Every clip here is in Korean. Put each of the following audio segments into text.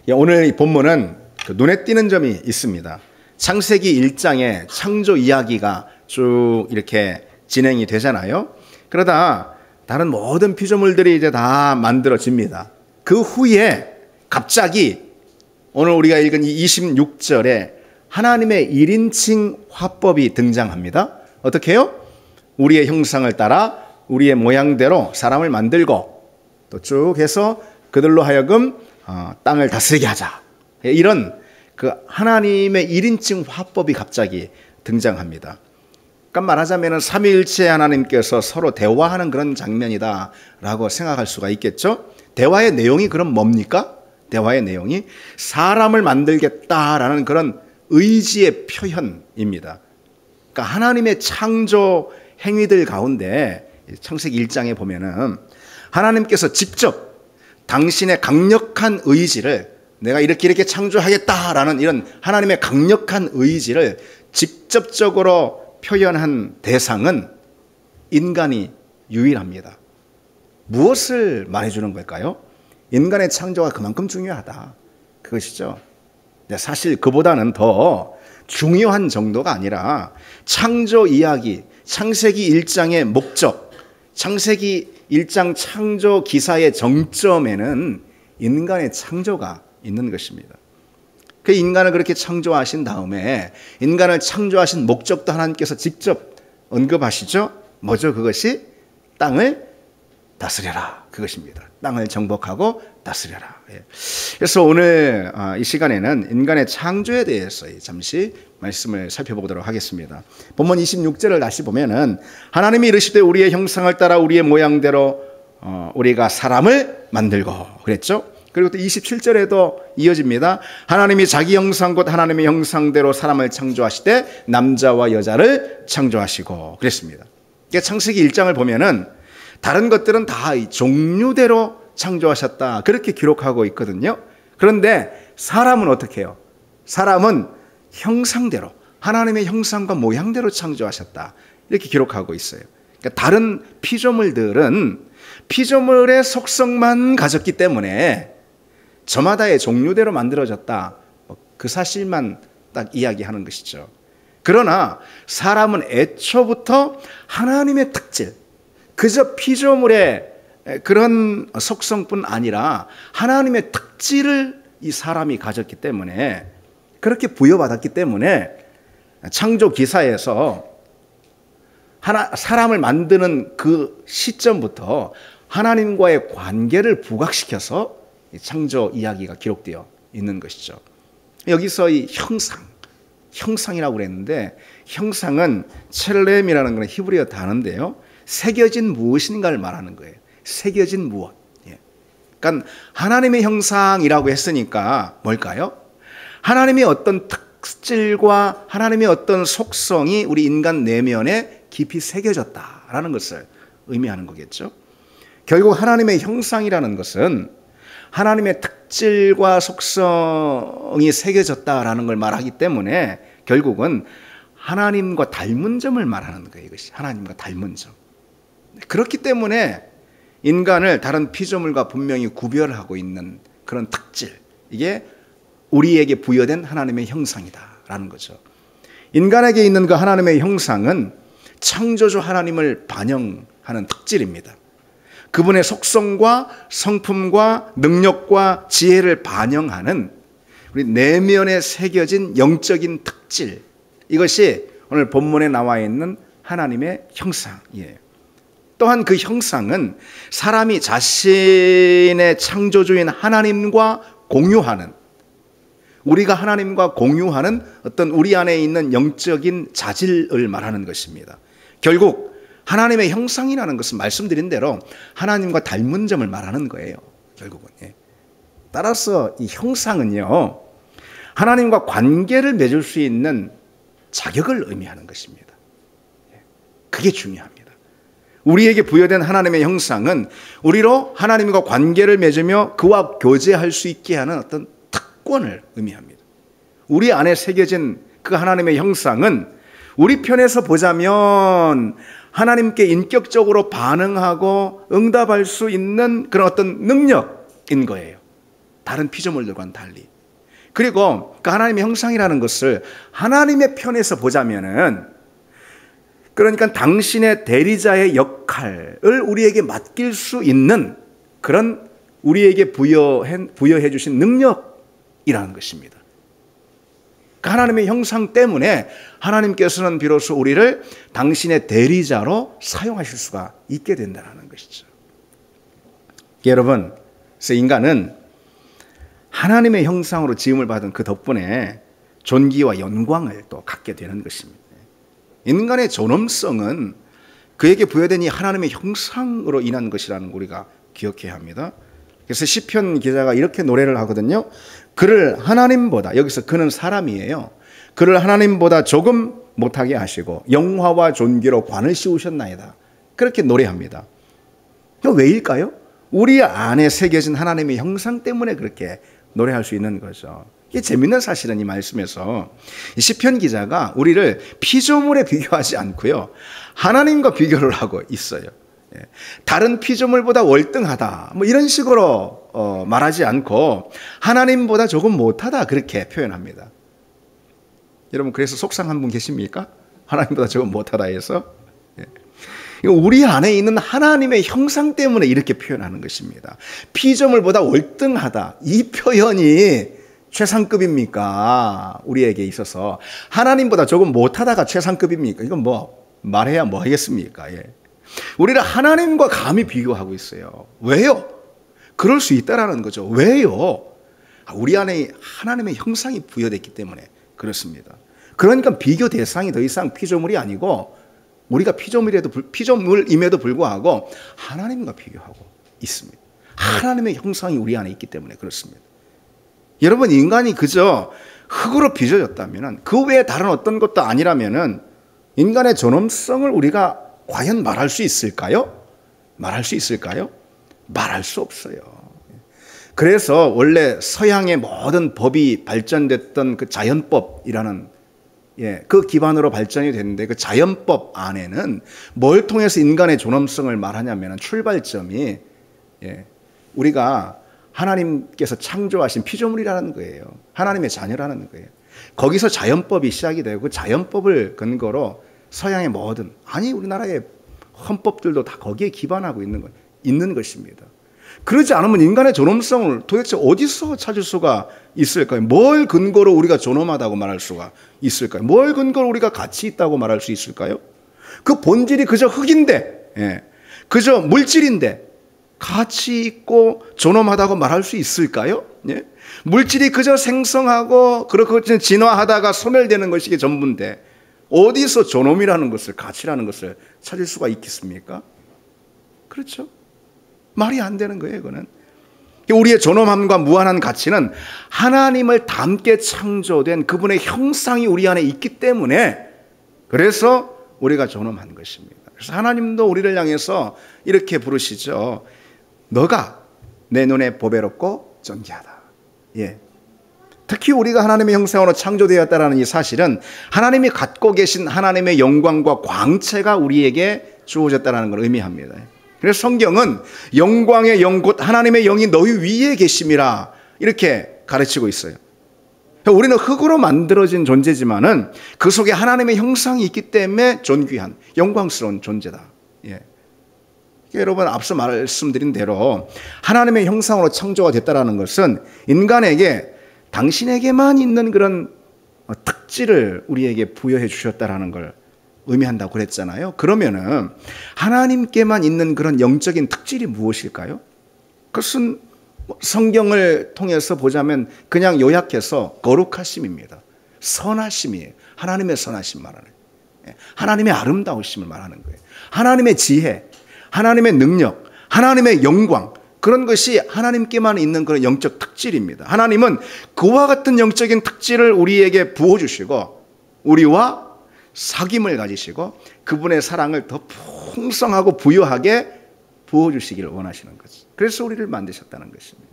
오늘 이 본문은 눈에 띄는 점이 있습니다. 창세기 1장에 창조 이야기가 쭉 이렇게 진행이 되잖아요. 그러다 다른 모든 피조물들이 이제 다 만들어집니다. 그 후에 갑자기 오늘 우리가 읽은 이 26절에 하나님의 1인칭 화법이 등장합니다. 어떻게 해요? 우리의 형상을 따라 우리의 모양대로 사람을 만들고 또 쭉 해서 그들로 하여금 땅을 다스리게 하자. 이런 그 하나님의 1인칭 화법이 갑자기 등장합니다. 그러니까 말하자면 삼위일체 하나님께서 서로 대화하는 그런 장면이다라고 생각할 수가 있겠죠. 대화의 내용이 그럼 뭡니까? 대화의 내용이 사람을 만들겠다라는 그런 의지의 표현입니다. 그러니까 하나님의 창조 행위들 가운데 창세기 1장에 보면은 하나님께서 직접 당신의 강력한 의지를 내가 이렇게 창조하겠다라는 이런 하나님의 강력한 의지를 직접적으로 표현한 대상은 인간이 유일합니다. 무엇을 말해주는 걸까요? 인간의 창조가 그만큼 중요하다. 그것이죠. 사실 그보다는 더 중요한 정도가 아니라 창조 이야기, 창세기 1장의 목적, 창세기 1장 창조 기사의 정점에는 인간의 창조가 있는 것입니다. 그 인간을 그렇게 창조하신 다음에 인간을 창조하신 목적도 하나님께서 직접 언급하시죠. 뭐죠? 그것이 땅을 다스려라. 그것입니다. 땅을 정복하고 다스려라. 그래서 오늘 이 시간에는 인간의 창조에 대해서 잠시 말씀을 살펴보도록 하겠습니다. 본문 26절을 다시 보면은 하나님이 이르시되 우리의 형상을 따라 우리의 모양대로 우리가 사람을 만들고 그랬죠. 그리고 또 27절에도 이어집니다. 하나님이 자기 형상 곧 하나님의 형상대로 사람을 창조하시되 남자와 여자를 창조하시고 그랬습니다. 그러니까 창세기 1장을 보면은 다른 것들은 다 종류대로 창조하셨다 그렇게 기록하고 있거든요. 그런데 사람은 어떻게 해요? 사람은 형상대로 하나님의 형상과 모양대로 창조하셨다 이렇게 기록하고 있어요. 그러니까 다른 피조물들은 피조물의 속성만 가졌기 때문에 저마다의 종류대로 만들어졌다 그 사실만 딱 이야기하는 것이죠. 그러나 사람은 애초부터 하나님의 특질, 그저 피조물의 그런 속성뿐 아니라 하나님의 특질을 이 사람이 가졌기 때문에 그렇게 부여받았기 때문에 창조 기사에서 사람을 만드는 그 시점부터 하나님과의 관계를 부각시켜서 창조 이야기가 기록되어 있는 것이죠. 여기서 이 형상이라고 그랬는데 형상은 첼렘이라는 건 히브리어 단어인데요. 새겨진 무엇인가를 말하는 거예요. 새겨진 무엇. 그러니까 하나님의 형상이라고 했으니까 뭘까요? 하나님의 어떤 특질과 하나님의 어떤 속성이 우리 인간 내면에 깊이 새겨졌다라는 것을 의미하는 거겠죠. 결국 하나님의 형상이라는 것은 하나님의 특질과 속성이 새겨졌다라는 걸 말하기 때문에 결국은 하나님과 닮은 점을 말하는 거예요. 이것이 하나님과 닮은 점. 그렇기 때문에 인간을 다른 피조물과 분명히 구별하고 있는 그런 특질, 이게 우리에게 부여된 하나님의 형상이다라는 거죠. 인간에게 있는 그 하나님의 형상은 창조주 하나님을 반영하는 특질입니다. 그분의 속성과 성품과 능력과 지혜를 반영하는 우리 내면에 새겨진 영적인 특질, 이것이 오늘 본문에 나와 있는 하나님의 형상이에요. 또한 그 형상은 사람이 자신의 창조주인 하나님과 공유하는, 우리가 하나님과 공유하는 어떤 우리 안에 있는 영적인 자질을 말하는 것입니다. 결국 하나님의 형상이라는 것은 말씀드린 대로 하나님과 닮은 점을 말하는 거예요. 결국은. 따라서 이 형상은요, 하나님과 관계를 맺을 수 있는 자격을 의미하는 것입니다. 그게 중요합니다. 우리에게 부여된 하나님의 형상은 우리로 하나님과 관계를 맺으며 그와 교제할 수 있게 하는 어떤 특권을 의미합니다. 우리 안에 새겨진 그 하나님의 형상은 우리 편에서 보자면 하나님께 인격적으로 반응하고 응답할 수 있는 그런 어떤 능력인 거예요. 다른 피조물들과는 달리. 그리고 그 하나님의 형상이라는 것을 하나님의 편에서 보자면은, 그러니까 당신의 대리자의 역할을 우리에게 맡길 수 있는 그런 우리에게 부여해 주신 능력이라는 것입니다. 그 하나님의 형상 때문에 하나님께서는 비로소 우리를 당신의 대리자로 사용하실 수가 있게 된다는 것이죠. 여러분, 그래서 인간은 하나님의 형상으로 지음을 받은 그 덕분에 존귀와 영광을 또 갖게 되는 것입니다. 인간의 존엄성은 그에게 부여된 이 하나님의 형상으로 인한 것이라는 걸 우리가 기억해야 합니다. 그래서 시편 기자가 이렇게 노래를 하거든요. 그를 하나님보다, 여기서 그는 사람이에요. 그를 하나님보다 조금 못하게 하시고 영화와 존귀로 관을 씌우셨나이다. 그렇게 노래합니다. 왜일까요? 우리 안에 새겨진 하나님의 형상 때문에 그렇게 노래할 수 있는 거죠. 이게 재밌는 사실은 이 말씀에서 시편 기자가 우리를 피조물에 비교하지 않고요, 하나님과 비교를 하고 있어요. 다른 피조물보다 월등하다, 뭐 이런 식으로 말하지 않고 하나님보다 조금 못하다 그렇게 표현합니다. 여러분, 그래서 속상한 분 계십니까? 하나님보다 조금 못하다 해서. 우리 안에 있는 하나님의 형상 때문에 이렇게 표현하는 것입니다. 피조물보다 월등하다, 이 표현이 최상급입니까? 우리에게 있어서 하나님보다 조금 못하다가 최상급입니까? 이건 뭐 말해야 뭐 하겠습니까? 예. 우리를 하나님과 감히 비교하고 있어요. 왜요? 그럴 수 있다라는 거죠. 왜요? 우리 안에 하나님의 형상이 부여됐기 때문에 그렇습니다. 그러니까 비교 대상이 더 이상 피조물이 아니고, 우리가 피조물임에도 불구하고 하나님과 비교하고 있습니다. 하나님의 형상이 우리 안에 있기 때문에 그렇습니다. 여러분, 인간이 그저 흙으로 빚어졌다면, 그 외에 다른 어떤 것도 아니라면 인간의 존엄성을 우리가 과연 말할 수 있을까요? 말할 수 있을까요? 말할 수 없어요. 그래서 원래 서양의 모든 법이 발전됐던 그 자연법이라는, 그 기반으로 발전이 됐는데, 그 자연법 안에는 뭘 통해서 인간의 존엄성을 말하냐면 출발점이 우리가 하나님께서 창조하신 피조물이라는 거예요. 하나님의 자녀라는 거예요. 거기서 자연법이 시작이 되고, 그 자연법을 근거로 서양의 모든, 아니 우리나라의 헌법들도 다 거기에 기반하고 있는 것입니다. 그러지 않으면 인간의 존엄성을 도대체 어디서 찾을 수가 있을까요? 뭘 근거로 우리가 존엄하다고 말할 수가 있을까요? 뭘 근거로 우리가 가치 있다고 말할 수 있을까요? 그 본질이 그저 흙인데, 그저 물질인데 가치 있고 존엄하다고 말할 수 있을까요? 물질이 그저 생성하고 그렇게 진화하다가 소멸되는 것이 전부인데 어디서 존엄이라는 것을, 가치라는 것을 찾을 수가 있겠습니까? 그렇죠? 말이 안 되는 거예요, 이거는. 우리의 존엄함과 무한한 가치는 하나님을 닮게 창조된 그분의 형상이 우리 안에 있기 때문에, 그래서 우리가 존엄한 것입니다. 그래서 하나님도 우리를 향해서 이렇게 부르시죠. 너가 내 눈에 보배롭고 존귀하다. 특히 우리가 하나님의 형상으로 창조되었다는 이 사실은 하나님이 갖고 계신 하나님의 영광과 광채가 우리에게 주어졌다는 걸 의미합니다. 그래서 성경은 영광의 영 곧 하나님의 영이 너희 위에 계심이라 이렇게 가르치고 있어요. 우리는 흙으로 만들어진 존재지만은 그 속에 하나님의 형상이 있기 때문에 존귀한 영광스러운 존재다. 여러분, 앞서 말씀드린 대로 하나님의 형상으로 창조가 됐다는 것은 인간에게 당신에게만 있는 그런 특질을 우리에게 부여해 주셨다라는 걸 의미한다고 그랬잖아요. 그러면은 하나님께만 있는 그런 영적인 특질이 무엇일까요? 그것은 성경을 통해서 보자면 그냥 요약해서 거룩하심입니다. 선하심이에요. 하나님의 선하심 말하는 거예요. 하나님의 아름다우심을 말하는 거예요. 하나님의 지혜, 하나님의 능력, 하나님의 영광, 그런 것이 하나님께만 있는 그런 영적 특질입니다. 하나님은 그와 같은 영적인 특질을 우리에게 부어주시고 우리와 사귐을 가지시고 그분의 사랑을 더 풍성하고 부유하게 부어주시기를 원하시는 거죠. 그래서 우리를 만드셨다는 것입니다.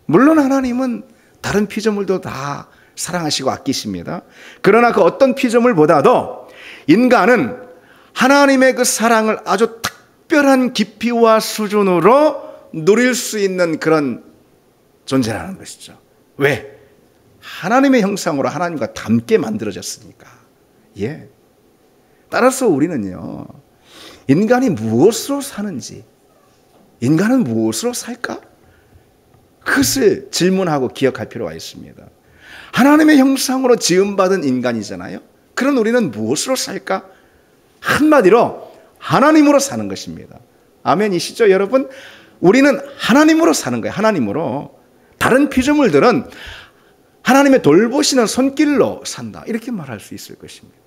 물론 하나님은 다른 피조물도 다 사랑하시고 아끼십니다. 그러나 그 어떤 피조물보다도 인간은 하나님의 그 사랑을 아주 특별한 깊이와 수준으로 누릴 수 있는 그런 존재라는 것이죠. 왜? 하나님의 형상으로 하나님과 닮게 만들어졌으니까. 예. 따라서 우리는요, 인간이 무엇으로 사는지, 인간은 무엇으로 살까? 그것을 질문하고 기억할 필요가 있습니다. 하나님의 형상으로 지음받은 인간이잖아요. 그런 우리는 무엇으로 살까? 한마디로 하나님으로 사는 것입니다. 아멘이시죠, 여러분? 우리는 하나님으로 사는 거예요. 하나님으로. 다른 피조물들은 하나님의 돌보시는 손길로 산다. 이렇게 말할 수 있을 것입니다.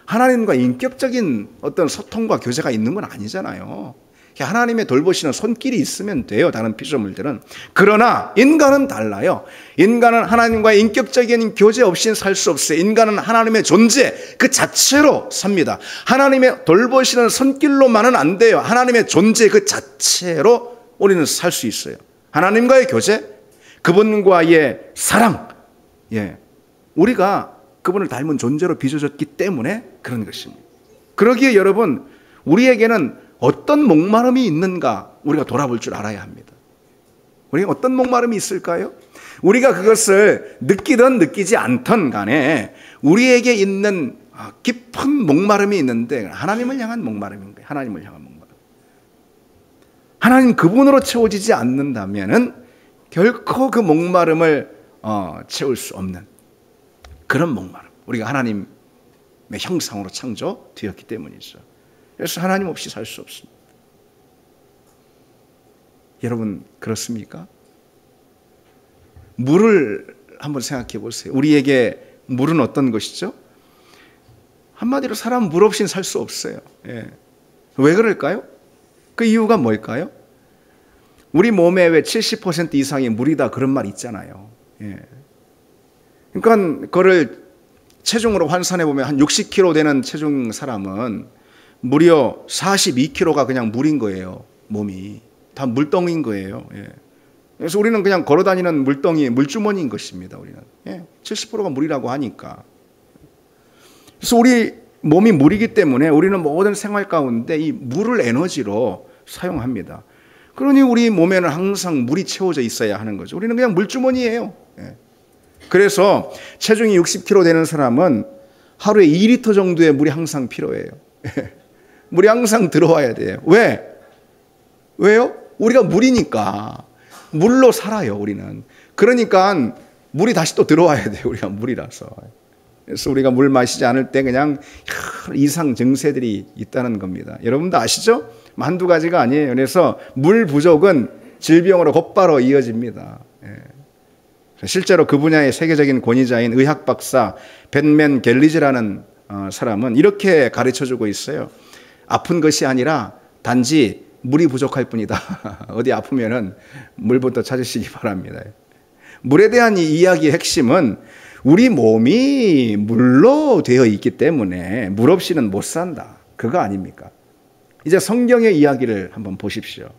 하나님과 인격적인 어떤 소통과 교제가 있는 건 아니잖아요. 하나님의 돌보시는 손길이 있으면 돼요, 다른 피조물들은. 그러나 인간은 달라요. 인간은 하나님과의 인격적인 교제 없이는 살 수 없어요. 인간은 하나님의 존재 그 자체로 삽니다. 하나님의 돌보시는 손길로만은 안 돼요. 하나님의 존재 그 자체로 우리는 살 수 있어요. 하나님과의 교제, 그분과의 사랑, 우리가 그분을 닮은 존재로 빚어졌기 때문에 그런 것입니다. 그러기에 여러분, 우리에게는 어떤 목마름이 있는가 우리가 돌아볼 줄 알아야 합니다. 우리가 어떤 목마름이 있을까요? 우리가 그것을 느끼든 느끼지 않든 간에 우리에게 있는 깊은 목마름이 있는데 하나님을 향한 목마름인 거예요. 하나님을 향한 목마름. 하나님 그분으로 채워지지 않는다면은 결코 그 목마름을 채울 수 없는 그런 목마름. 우리가 하나님의 형상으로 창조되었기 때문이죠. 그래서 하나님 없이 살 수 없습니다. 여러분 그렇습니까? 물을 한번 생각해 보세요. 우리에게 물은 어떤 것이죠? 한마디로 사람 물 없이는 살 수 없어요. 왜 그럴까요? 그 이유가 뭘까요? 우리 몸에 왜 70% 이상이 물이다 그런 말 있잖아요. 그러니까 그거를 체중으로 환산해 보면 한 60kg 되는 체중 사람은 무려 42kg가 그냥 물인 거예요. 몸이 다 물덩이인 거예요. 그래서 우리는 그냥 걸어다니는 물덩이, 물주머니인 것입니다. 우리는 70%가 물이라고 하니까. 그래서 우리 몸이 물이기 때문에 우리는 모든 생활 가운데 이 물을 에너지로 사용합니다. 그러니 우리 몸에는 항상 물이 채워져 있어야 하는 거죠. 우리는 그냥 물주머니예요. 그래서 체중이 60kg 되는 사람은 하루에 2리터 정도의 물이 항상 필요해요. 물이 항상 들어와야 돼요. 왜? 왜요? 우리가 물이니까. 물로 살아요, 우리는. 그러니까 물이 다시 또 들어와야 돼요. 우리가 물이라서. 그래서 우리가 물 마시지 않을 때 그냥 이상 증세들이 있다는 겁니다. 여러분도 아시죠? 한두 가지가 아니에요. 그래서 물 부족은 질병으로 곧바로 이어집니다. 실제로 그 분야의 세계적인 권위자인 의학 박사 벤맨 갤리즈라는 사람은 이렇게 가르쳐주고 있어요. 아픈 것이 아니라 단지 물이 부족할 뿐이다. 어디 아프면은 물부터 찾으시기 바랍니다. 물에 대한 이 이야기의 핵심은 우리 몸이 물로 되어 있기 때문에 물 없이는 못 산다. 그거 아닙니까? 이제 성경의 이야기를 한번 보십시오.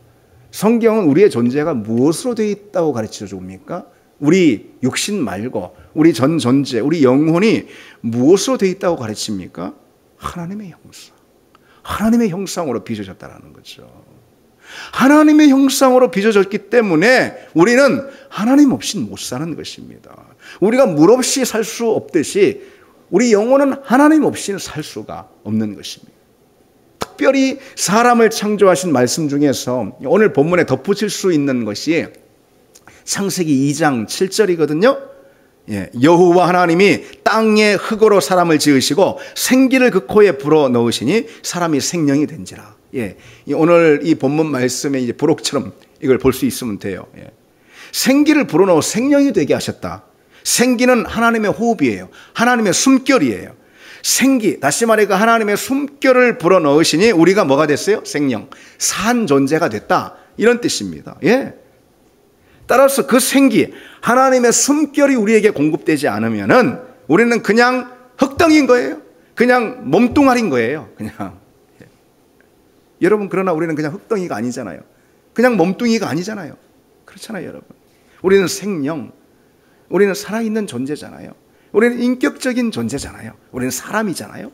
성경은 우리의 존재가 무엇으로 되어 있다고 가르쳐 줍니까? 우리 육신 말고 우리 전 존재, 우리 영혼이 무엇으로 되어 있다고 가르칩니까? 하나님의 형상. 하나님의 형상으로 빚어졌다는 거죠. 하나님의 형상으로 빚어졌기 때문에 우리는 하나님 없이는 못 사는 것입니다. 우리가 물 없이 살 수 없듯이 우리 영혼은 하나님 없이는 살 수가 없는 것입니다. 특별히 사람을 창조하신 말씀 중에서 오늘 본문에 덧붙일 수 있는 것이 창세기 2장 7절이거든요. 여호와 하나님이 땅의 흙으로 사람을 지으시고 생기를 그 코에 불어 넣으시니 사람이 생명이 된지라. 오늘 이 본문 말씀에 이제 부록처럼 이걸 볼 수 있으면 돼요. 생기를 불어 넣어 생명이 되게 하셨다. 생기는 하나님의 호흡이에요. 하나님의 숨결이에요. 생기, 다시 말해 그 하나님의 숨결을 불어 넣으시니 우리가 뭐가 됐어요? 생명, 산 존재가 됐다. 이런 뜻입니다. 따라서 그 생기, 하나님의 숨결이 우리에게 공급되지 않으면은 우리는 그냥 흙덩이인 거예요. 그냥 몸뚱아리인 거예요. 그냥. 여러분, 그러나 우리는 그냥 흙덩이가 아니잖아요. 그냥 몸뚱이가 아니잖아요. 그렇잖아요, 여러분. 우리는 생명, 우리는 살아있는 존재잖아요. 우리는 인격적인 존재잖아요. 우리는 사람이잖아요.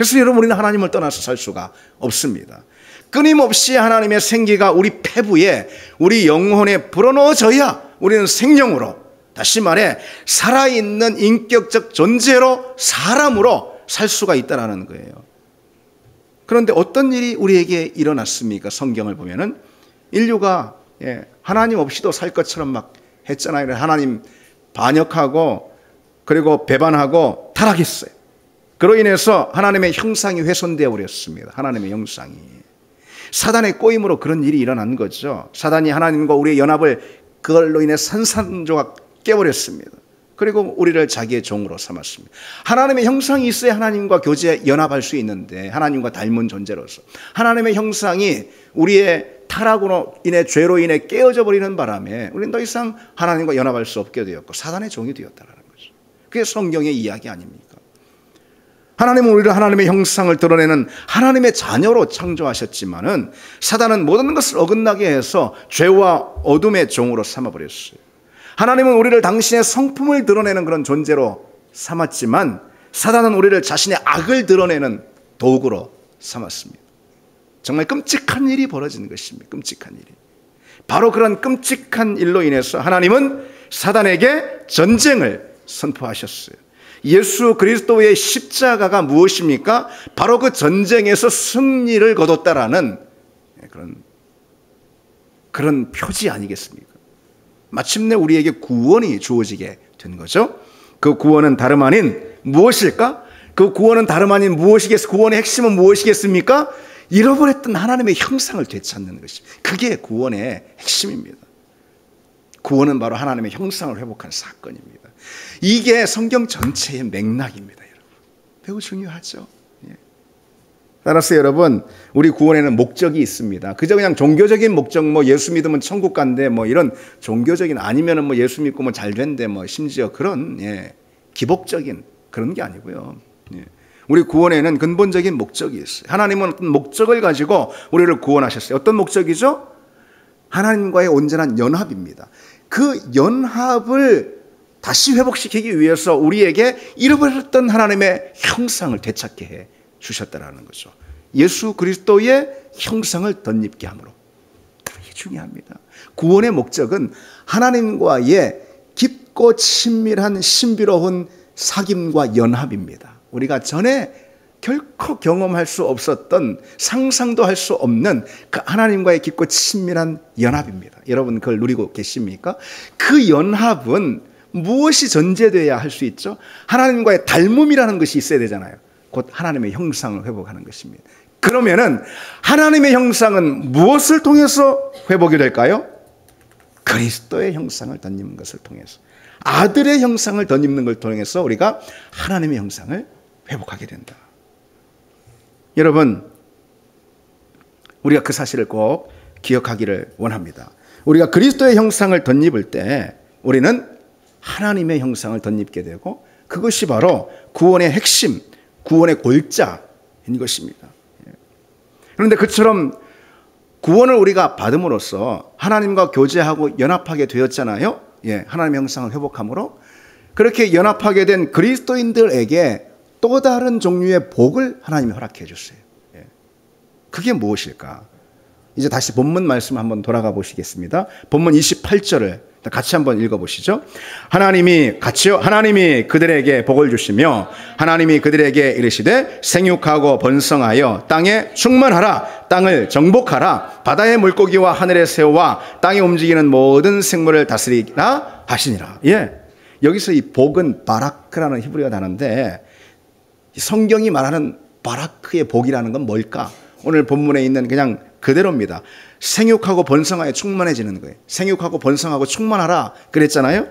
그래서 여러분, 우리는 하나님을 떠나서 살 수가 없습니다. 끊임없이 하나님의 생기가 우리 폐부에, 우리 영혼에 불어넣어져야 우리는 생명으로, 다시 말해 살아있는 인격적 존재로, 사람으로 살 수가 있다는 거예요. 그런데 어떤 일이 우리에게 일어났습니까? 성경을 보면은 인류가 하나님 없이도 살 것처럼 막 했잖아요. 하나님 반역하고 그리고 배반하고 타락했어요. 그로 인해서 하나님의 형상이 훼손되어 버렸습니다. 하나님의 형상이. 사단의 꼬임으로 그런 일이 일어난 거죠. 사단이 하나님과 우리의 연합을 그걸로 인해 산산조각 깨버렸습니다. 그리고 우리를 자기의 종으로 삼았습니다. 하나님의 형상이 있어야 하나님과 교제 연합할 수 있는데, 하나님과 닮은 존재로서 하나님의 형상이 우리의 타락으로 인해, 죄로 인해 깨어져 버리는 바람에 우리는 더 이상 하나님과 연합할 수 없게 되었고 사단의 종이 되었다는 거죠. 그게 성경의 이야기 아닙니까? 하나님은 우리를 하나님의 형상을 드러내는 하나님의 자녀로 창조하셨지만은 사단은 모든 것을 어긋나게 해서 죄와 어둠의 종으로 삼아버렸어요. 하나님은 우리를 당신의 성품을 드러내는 그런 존재로 삼았지만 사단은 우리를 자신의 악을 드러내는 도구로 삼았습니다. 정말 끔찍한 일이 벌어진 것입니다. 끔찍한 일이. 바로 그런 끔찍한 일로 인해서 하나님은 사단에게 전쟁을 선포하셨어요. 예수 그리스도의 십자가가 무엇입니까? 바로 그 전쟁에서 승리를 거뒀다라는 그런 표지 아니겠습니까? 마침내 우리에게 구원이 주어지게 된 거죠. 그 구원은 다름 아닌 무엇일까? 그 구원은 다름 아닌 구원의 핵심은 무엇이겠습니까? 잃어버렸던 하나님의 형상을 되찾는 것입니다. 그게 구원의 핵심입니다. 구원은 바로 하나님의 형상을 회복하는 사건입니다. 이게 성경 전체의 맥락입니다. 여러분, 매우 중요하죠. 따라서 여러분, 우리 구원에는 목적이 있습니다. 그저 그냥 종교적인 목적, 예수 믿으면 천국 간대, 이런 종교적인, 아니면은 예수 믿고 잘 된대, 심지어 그런 기복적인 그런 게 아니고요. 우리 구원에는 근본적인 목적이 있어요. 하나님은 어떤 목적을 가지고 우리를 구원하셨어요. 어떤 목적이죠? 하나님과의 온전한 연합입니다. 그 연합을 다시 회복시키기 위해서 우리에게 잃어버렸던 하나님의 형상을 되찾게 해 주셨다라는 거죠. 예수 그리스도의 형상을 덧입게 함으로. 이게 중요합니다. 구원의 목적은 하나님과의 깊고 친밀한 신비로운 사귐과 연합입니다. 우리가 전에 결코 경험할 수 없었던, 상상도 할 수 없는 그 하나님과의 깊고 친밀한 연합입니다. 여러분 그걸 누리고 계십니까? 그 연합은 무엇이 전제되어야 할 수 있죠? 하나님과의 닮음이라는 것이 있어야 되잖아요. 곧 하나님의 형상을 회복하는 것입니다. 그러면은 하나님의 형상은 무엇을 통해서 회복이 될까요? 그리스도의 형상을 덧입는 것을 통해서, 아들의 형상을 덧입는 걸 통해서 우리가 하나님의 형상을 회복하게 된다. 여러분, 우리가 그 사실을 꼭 기억하기를 원합니다. 우리가 그리스도의 형상을 덧입을 때 우리는 하나님의 형상을 덧입게 되고, 그것이 바로 구원의 핵심, 구원의 골자인 것입니다. 그런데 그처럼 구원을 우리가 받음으로써 하나님과 교제하고 연합하게 되었잖아요. 하나님의 형상을 회복함으로. 그렇게 연합하게 된 그리스도인들에게 또 다른 종류의 복을 하나님이 허락해 주세요. 그게 무엇일까? 이제 다시 본문 말씀 한번 돌아가 보시겠습니다. 본문 28절을 같이 한번 읽어보시죠. 하나님이 그들에게 복을 주시며 하나님이 그들에게 이르시되 생육하고 번성하여 땅에 충만하라, 땅을 정복하라, 바다의 물고기와 하늘의 새와 땅에 움직이는 모든 생물을 다스리라 하시니라. 여기서 이 복은 바라크라는 히브리어 단어인데, 성경이 말하는 바라크의 복이라는 건 뭘까? 오늘 본문에 있는 그냥 그대로입니다. 생육하고 번성하여 충만해지는 거예요. 생육하고 번성하고 충만하라 그랬잖아요.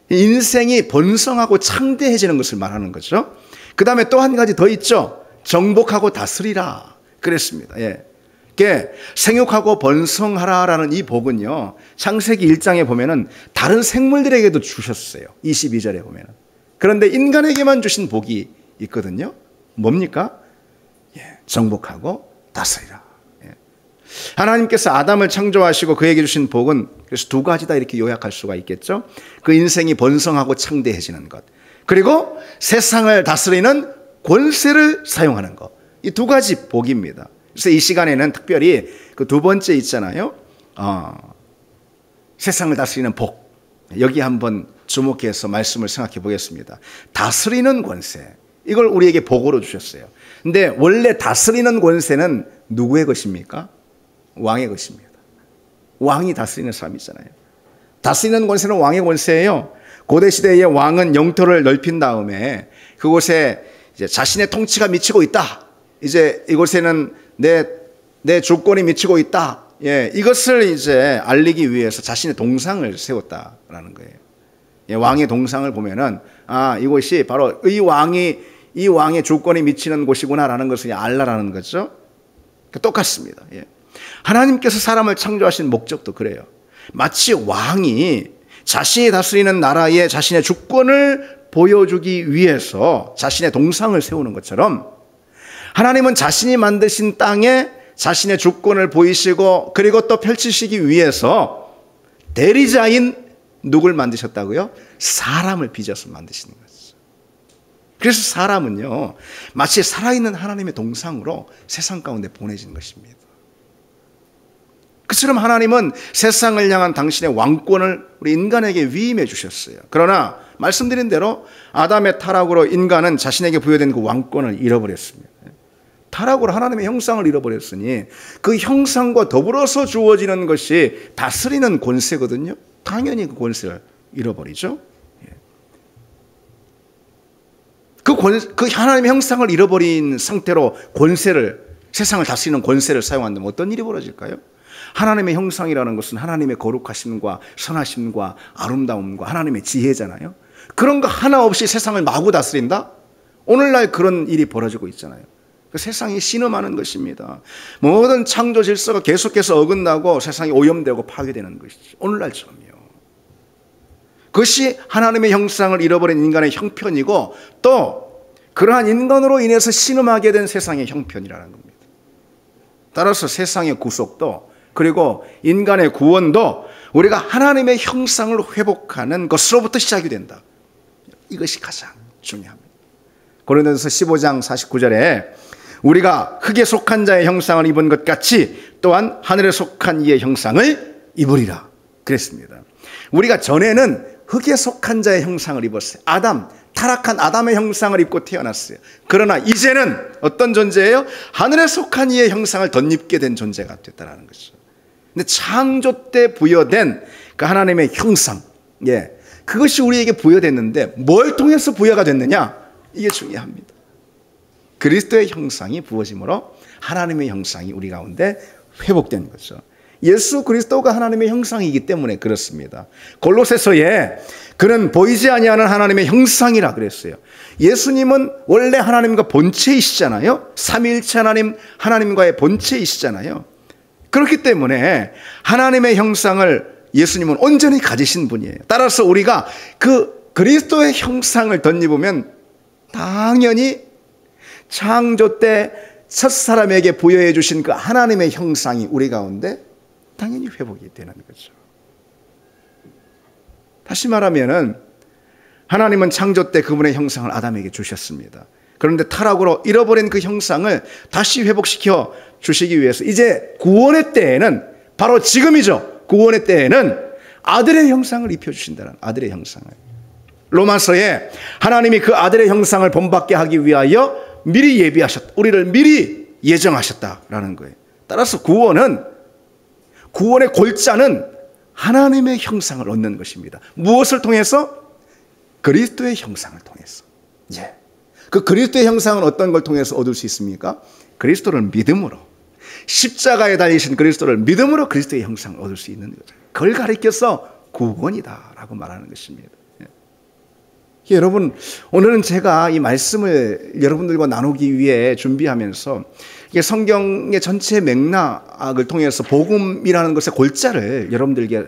인생이 번성하고 창대해지는 것을 말하는 거죠. 그 다음에 또 한 가지 더 있죠. 정복하고 다스리라 그랬습니다. 생육하고 번성하라라는 이 복은요, 창세기 1장에 보면은 다른 생물들에게도 주셨어요. 22절에 보면은. 그런데 인간에게만 주신 복이 있거든요. 뭡니까? 정복하고 다스리라. 하나님께서 아담을 창조하시고 그에게 주신 복은 그래서 두 가지다 이렇게 요약할 수가 있겠죠. 그 인생이 번성하고 창대해지는 것, 그리고 세상을 다스리는 권세를 사용하는 것. 이 두 가지 복입니다. 그래서 이 시간에는 특별히 그 두 번째 있잖아요. 세상을 다스리는 복. 여기 한번 주목해서 말씀을 생각해 보겠습니다. 다스리는 권세. 이걸 우리에게 복으로 주셨어요. 근데 원래 다스리는 권세는 누구의 것입니까? 왕의 것입니다. 왕이 다스리는 사람이잖아요. 다스리는 권세는 왕의 권세예요. 고대 시대의 왕은 영토를 넓힌 다음에 그곳에 이제 자신의 통치가 미치고 있다. 이제 이곳에는 내 주권이 미치고 있다. 예, 이것을 이제 알리기 위해서 자신의 동상을 세웠다라는 거예요. 예, 왕의 동상을 보면은 이곳이 바로 이 왕의 주권이 미치는 곳이구나라는 것을 알라라는 거죠. 똑같습니다. 예. 하나님께서 사람을 창조하신 목적도 그래요. 마치 왕이 자신이 다스리는 나라에 자신의 주권을 보여주기 위해서 자신의 동상을 세우는 것처럼 하나님은 자신이 만드신 땅에 자신의 주권을 보이시고 그리고 또 펼치시기 위해서 대리자인 누굴 만드셨다고요? 사람을 빚어서 만드시는 거죠. 그래서 사람은요, 마치 살아있는 하나님의 동상으로 세상 가운데 보내진 것입니다. 그처럼 하나님은 세상을 향한 당신의 왕권을 우리 인간에게 위임해 주셨어요. 그러나 말씀드린 대로 아담의 타락으로 인간은 자신에게 부여된 그 왕권을 잃어버렸습니다. 타락으로 하나님의 형상을 잃어버렸으니 그 형상과 더불어서 주어지는 것이 다스리는 권세거든요. 당연히 그 권세를 잃어버리죠. 그 하나님의 형상을 잃어버린 상태로 세상을 다스리는 권세를 사용한다면 어떤 일이 벌어질까요? 하나님의 형상이라는 것은 하나님의 거룩하심과 선하심과 아름다움과 하나님의 지혜잖아요. 그런 거 하나 없이 세상을 마구 다스린다? 오늘날 그런 일이 벌어지고 있잖아요. 그 세상이 신음하는 것입니다. 모든 창조 질서가 계속해서 어긋나고 세상이 오염되고 파괴되는 것이죠. 오늘날처럼요. 그것이 하나님의 형상을 잃어버린 인간의 형편이고 또 그러한 인간으로 인해서 신음하게 된 세상의 형편이라는 겁니다. 따라서 세상의 구속도 그리고 인간의 구원도 우리가 하나님의 형상을 회복하는 것으로부터 시작이 된다. 이것이 가장 중요합니다. 고린도전서 15장 49절에 우리가 흙에 속한 자의 형상을 입은 것 같이 또한 하늘에 속한 이의 형상을 입으리라 그랬습니다. 우리가 전에는 흙에 속한 자의 형상을 입었어요. 타락한 아담의 형상을 입고 태어났어요. 그러나 이제는 어떤 존재예요? 하늘에 속한 이의 형상을 덧입게 된 존재가 됐다는 것이죠. 근데 창조 때 부여된 그 하나님의 형상, 그것이 우리에게 부여됐는데 뭘 통해서 부여가 됐느냐? 이게 중요합니다. 그리스도의 형상이 부어짐으로 하나님의 형상이 우리 가운데 회복된 거죠. 예수 그리스도가 하나님의 형상이기 때문에 그렇습니다. 골로새서에 그는 보이지 아니하는 하나님의 형상이라 그랬어요. 예수님은 원래 하나님과 본체이시잖아요. 삼위일체 하나님과의 본체이시잖아요. 그렇기 때문에 하나님의 형상을 예수님은 온전히 가지신 분이에요. 따라서 우리가 그 그리스도의 형상을 덧입으면 당연히 창조 때 첫사람에게 부여해 주신 그 하나님의 형상이 우리 가운데 당연히 회복이 되는 거죠. 다시 말하면은 하나님은 창조 때 그분의 형상을 아담에게 주셨습니다. 그런데 타락으로 잃어버린 그 형상을 다시 회복시켜 주시기 위해서 이제 구원의 때에는 바로 지금이죠. 구원의 때에는 아들의 형상을 입혀주신다는 아들의 형상을. 로마서에 하나님이 그 아들의 형상을 본받게 하기 위하여 미리 예비하셨다. 우리를 미리 예정하셨다라는 거예요. 따라서 구원의 골자는 하나님의 형상을 얻는 것입니다. 무엇을 통해서? 그리스도의 형상을 통해서. 그 그리스도의 형상은 어떤 걸 통해서 얻을 수 있습니까? 그리스도를 믿음으로, 십자가에 달리신 그리스도를 믿음으로 그리스도의 형상을 얻을 수 있는 거죠. 그걸 가리켜서 구원이다라고 말하는 것입니다. 여러분, 오늘은 제가 이 말씀을 여러분들과 나누기 위해 준비하면서 성경의 전체 맥락을 통해서 복음이라는 것의 골자를 여러분들에게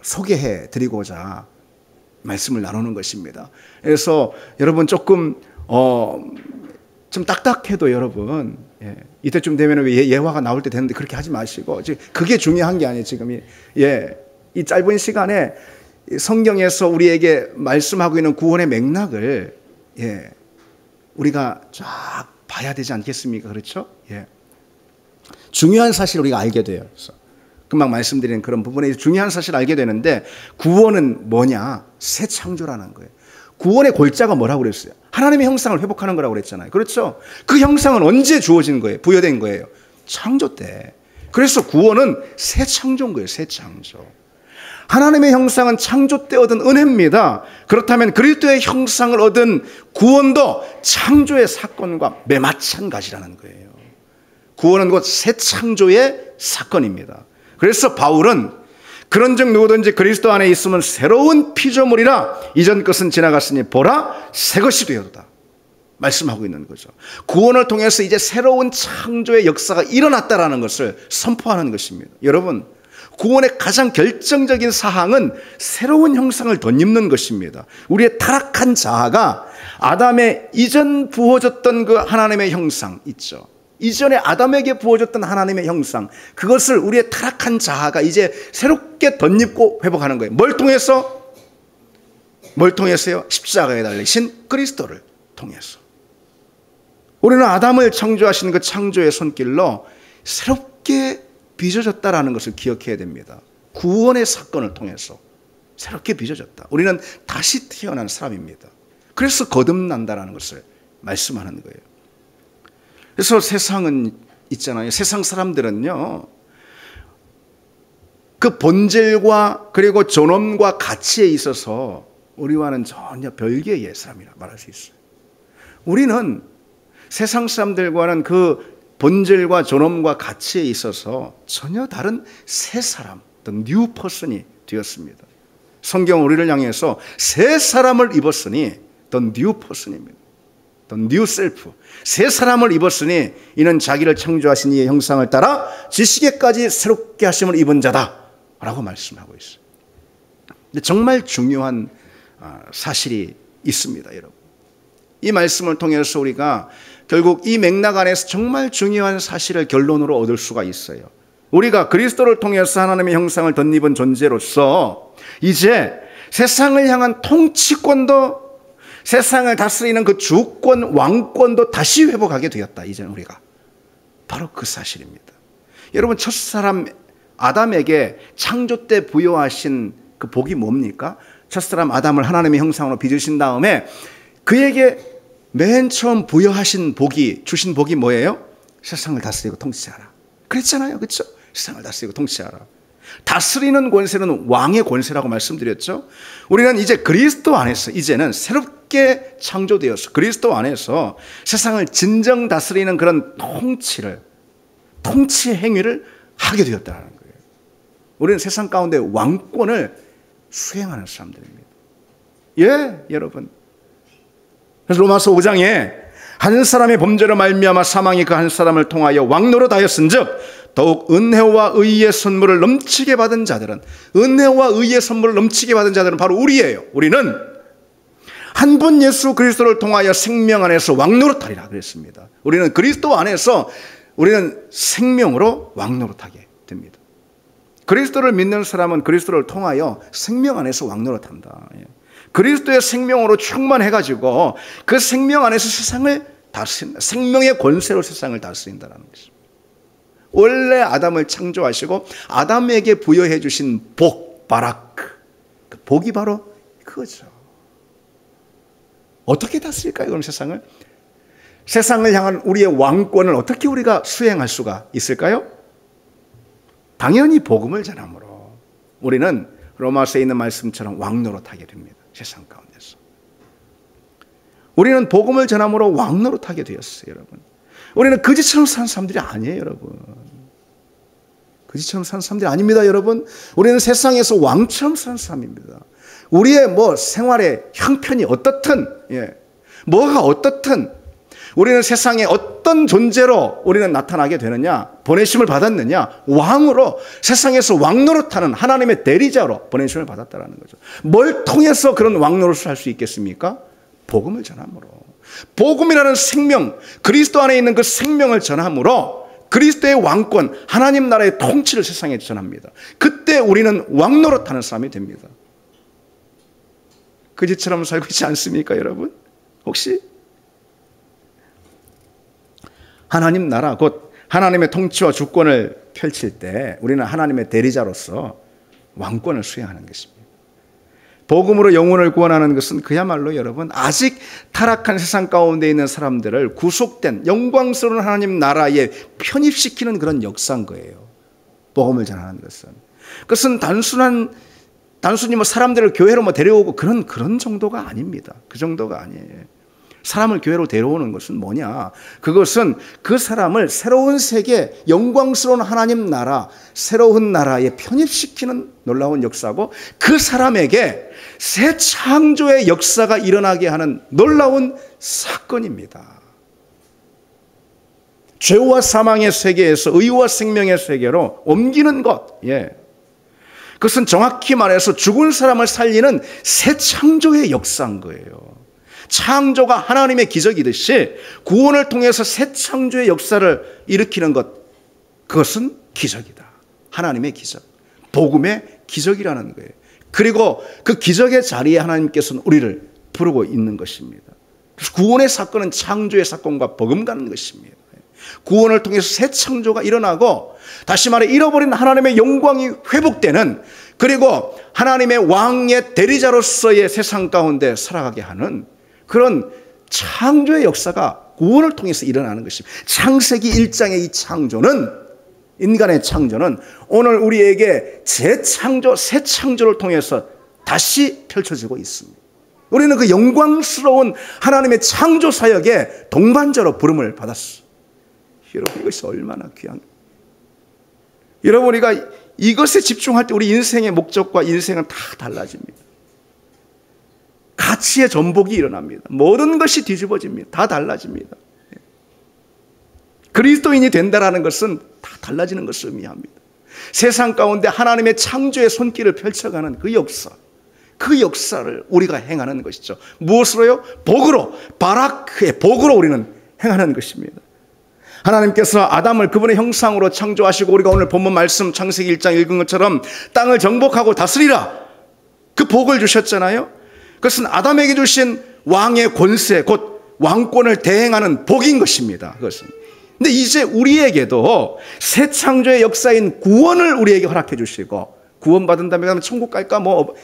소개해 드리고자 말씀을 나누는 것입니다. 그래서 여러분 조금 좀 딱딱해도 여러분 이때쯤 되면 예화가 나올 때 되는데 그렇게 하지 마시고 그게 중요한 게 아니에요. 지금 이 짧은 시간에 성경에서 우리에게 말씀하고 있는 구원의 맥락을 우리가 쫙 봐야 되지 않겠습니까? 그렇죠? 예. 중요한 사실을 우리가 알게 돼요. 그래서 금방 말씀드린 그런 부분에 중요한 사실을 알게 되는데, 구원은 뭐냐? 새 창조라는 거예요. 구원의 골자가 뭐라고 그랬어요? 하나님의 형상을 회복하는 거라고 그랬잖아요. 그렇죠? 그 형상은 언제 주어진 거예요? 부여된 거예요? 창조 때. 그래서 구원은 새 창조인 거예요. 새 창조. 하나님의 형상은 창조 때 얻은 은혜입니다. 그렇다면 그리스도의 형상을 얻은 구원도 창조의 사건과 매마찬가지라는 거예요. 구원은 곧 새 창조의 사건입니다. 그래서 바울은 그런즉 누구든지 그리스도 안에 있으면 새로운 피조물이라 이전 것은 지나갔으니 보라 새 것이 되었다 말씀하고 있는 거죠. 구원을 통해서 이제 새로운 창조의 역사가 일어났다라는 것을 선포하는 것입니다. 여러분, 구원의 가장 결정적인 사항은 새로운 형상을 덧입는 것입니다. 우리의 타락한 자아가 아담의 이전 부어졌던 그 하나님의 형상 있죠. 이전에 아담에게 부어졌던 하나님의 형상, 그것을 우리의 타락한 자아가 이제 새롭게 덧입고 회복하는 거예요. 뭘 통해서? 뭘 통해서요? 십자가에 달리신 그리스도를 통해서. 우리는 아담을 창조하신 그 창조의 손길로 새롭게 빚어졌다라는 것을 기억해야 됩니다. 구원의 사건을 통해서 새롭게 빚어졌다. 우리는 다시 태어난 사람입니다. 그래서 거듭난다라는 것을 말씀하는 거예요. 그래서 세상은 있잖아요. 세상 사람들은요, 그 본질과 그리고 존엄과 가치에 있어서 우리와는 전혀 별개의 사람이라 말할 수 있어요. 우리는 세상 사람들과는 그 본질과 존엄과 가치에 있어서 전혀 다른 새 사람, the new person이 되었습니다. 성경은 우리를 향해서 새 사람을 입었으니 the new person입니다. the new self. 새 사람을 입었으니 이는 자기를 창조하신 이의 형상을 따라 지식에까지 새롭게 하심을 입은 자다 라고 말씀하고 있어요. 근데 정말 중요한 사실이 있습니다, 여러분. 이 말씀을 통해서 우리가 결국 이 맥락 안에서 정말 중요한 사실을 결론으로 얻을 수가 있어요. 우리가 그리스도를 통해서 하나님의 형상을 덧입은 존재로서 이제 세상을 향한 통치권도, 세상을 다스리는 그 주권, 왕권도 다시 회복하게 되었다. 이제 우리가 바로 그 사실입니다. 여러분, 첫사람 아담에게 창조 때 부여하신 그 복이 뭡니까? 첫사람 아담을 하나님의 형상으로 빚으신 다음에 그에게 맨 처음 부여하신 복이, 주신 복이 뭐예요? 세상을 다스리고 통치하라. 그랬잖아요. 그렇죠? 세상을 다스리고 통치하라. 다스리는 권세는 왕의 권세라고 말씀드렸죠. 우리는 이제 그리스도 안에서 이제는 새롭게 창조되어서 그리스도 안에서 세상을 진정 다스리는 그런 통치 행위를 하게 되었다는 거예요. 우리는 세상 가운데 왕권을 수행하는 사람들입니다. 예, 여러분. 그래서 로마서 5장에 한 사람의 범죄로 말미암아 사망이 그 한 사람을 통하여 왕노릇하였은즉 더욱 은혜와 의의 선물을 넘치게 받은 자들은, 은혜와 의의 선물을 넘치게 받은 자들은 바로 우리예요. 우리는 한 분 예수 그리스도를 통하여 생명 안에서 왕노릇하리라 그랬습니다. 우리는 그리스도 안에서 우리는 생명으로 왕노릇하게 됩니다. 그리스도를 믿는 사람은 그리스도를 통하여 생명 안에서 왕노릇한다. 그리스도의 생명으로 충만해가지고 그 생명 안에서 세상을 다스린다. 생명의 권세로 세상을 다스린다는 것입니다. 원래 아담을 창조하시고 아담에게 부여해 주신 복, 바라크, 그 복이 바로 그거죠. 어떻게 다스릴까요? 그럼 세상을? 세상을 향한 우리의 왕권을 어떻게 우리가 수행할 수가 있을까요? 당연히 복음을 전함으로 우리는 로마서에 있는 말씀처럼 왕노릇하게 됩니다. 세상 가운데서. 우리는 복음을 전함으로 왕노릇하게 되었어요, 여러분. 우리는 거지처럼 사는 사람들이 아니에요, 여러분. 거지처럼 사는 사람들이 아닙니다, 여러분. 우리는 세상에서 왕처럼 사는 사람입니다. 우리의 생활의 형편이 어떻든, 뭐가 어떻든, 우리는 세상에 어떤 존재로 우리는 나타나게 되느냐, 보내심을 받았느냐, 왕으로 세상에서 왕노릇하는 하나님의 대리자로 보내심을 받았다는 거죠. 뭘 통해서 그런 왕노릇을 할 수 있겠습니까? 복음을 전함으로. 복음이라는 생명, 그리스도 안에 있는 그 생명을 전함으로 그리스도의 왕권, 하나님 나라의 통치를 세상에 전합니다. 그때 우리는 왕노릇하는 사람이 됩니다. 거지처럼 살고 있지 않습니까, 여러분? 혹시? 하나님 나라, 곧 하나님의 통치와 주권을 펼칠 때 우리는 하나님의 대리자로서 왕권을 수행하는 것입니다. 복음으로 영혼을 구원하는 것은 그야말로 여러분 아직 타락한 세상 가운데 있는 사람들을 구속된 영광스러운 하나님 나라에 편입시키는 그런 역사인 거예요. 복음을 전하는 것은. 그것은 단순히 뭐 사람들을 교회로 뭐 데려오고 그런 정도가 아닙니다. 그 정도가 아니에요. 사람을 교회로 데려오는 것은 뭐냐? 그것은 그 사람을 새로운 세계, 영광스러운 하나님 나라, 새로운 나라에 편입시키는 놀라운 역사고 그 사람에게 새 창조의 역사가 일어나게 하는 놀라운 사건입니다. 죄와 사망의 세계에서 의와 생명의 세계로 옮기는 것. 예. 그것은 정확히 말해서 죽은 사람을 살리는 새 창조의 역사인 거예요. 창조가 하나님의 기적이듯이 구원을 통해서 새 창조의 역사를 일으키는 것, 그것은 기적이다. 하나님의 기적, 복음의 기적이라는 거예요. 그리고 그 기적의 자리에 하나님께서는 우리를 부르고 있는 것입니다. 그래서 구원의 사건은 창조의 사건과 버금가는 것입니다. 구원을 통해서 새 창조가 일어나고 다시 말해 잃어버린 하나님의 영광이 회복되는, 그리고 하나님의 왕의 대리자로서의 세상 가운데 살아가게 하는 그런 창조의 역사가 구원을 통해서 일어나는 것입니다. 창세기 1장의 이 창조는, 인간의 창조는 오늘 우리에게 재창조, 새 창조를 통해서 다시 펼쳐지고 있습니다. 우리는 그 영광스러운 하나님의 창조 사역에 동반자로 부름을 받았어. 여러분, 이것이 얼마나 귀한, 여러분, 우리가 이것에 집중할 때 우리 인생의 목적과 인생은 다 달라집니다. 가치의 전복이 일어납니다. 모든 것이 뒤집어집니다. 다 달라집니다. 그리스도인이 된다는 것은 다 달라지는 것을 의미합니다. 세상 가운데 하나님의 창조의 손길을 펼쳐가는 그 역사, 그 역사를 우리가 행하는 것이죠. 무엇으로요? 복으로, 바라크의 복으로 우리는 행하는 것입니다. 하나님께서 아담을 그분의 형상으로 창조하시고, 우리가 오늘 본문 말씀 창세기 1장 읽은 것처럼 땅을 정복하고 다스리라, 그 복을 주셨잖아요. 그것은 아담에게 주신 왕의 권세, 곧 왕권을 대행하는 복인 것입니다. 그것은. 근데 이제 우리에게도 새 창조의 역사인 구원을 우리에게 허락해 주시고, 구원받은 다음에 천국 갈까 뭐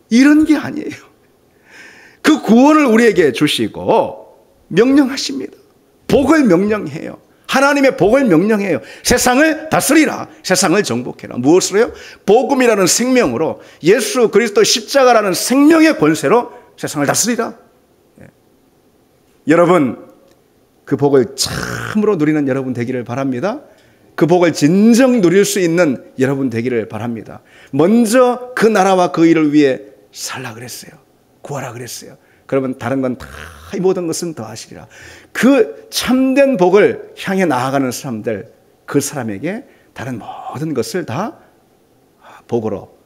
이런 게 아니에요. 그 구원을 우리에게 주시고 명령하십니다. 복을 명령해요. 하나님의 복을 명령해요. 세상을 다스리라, 세상을 정복해라. 무엇으로요? 복음이라는 생명으로, 예수 그리스도 십자가라는 생명의 권세로 세상을 다스리라. 예. 여러분, 그 복을 참으로 누리는 여러분 되기를 바랍니다. 그 복을 진정 누릴 수 있는 여러분 되기를 바랍니다. 먼저 그 나라와 그 일을 위해 살라 그랬어요. 구하라 그랬어요. 그러면 다른 건 다, 이 모든 것은 더하시리라. 그 참된 복을 향해 나아가는 사람들, 그 사람에게 다른 모든 것을 다 복으로,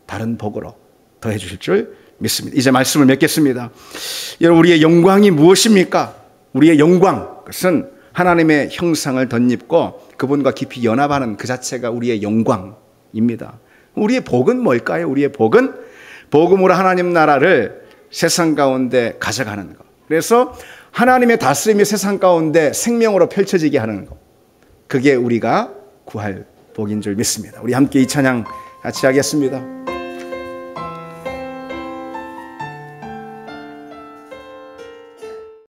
다른 복으로 더해 주실 줄 믿습니다. 이제 말씀을 맺겠습니다. 여러분, 우리의 영광이 무엇입니까? 우리의 영광, 그것은 하나님의 형상을 덧입고 그분과 깊이 연합하는 그 자체가 우리의 영광입니다. 우리의 복은 뭘까요? 우리의 복은 복음으로 하나님 나라를 세상 가운데 가져가는 것. 그래서 하나님의 다스림이 세상 가운데 생명으로 펼쳐지게 하는 것. 그게 우리가 구할 복인 줄 믿습니다. 우리 함께 이 찬양 같이 하겠습니다.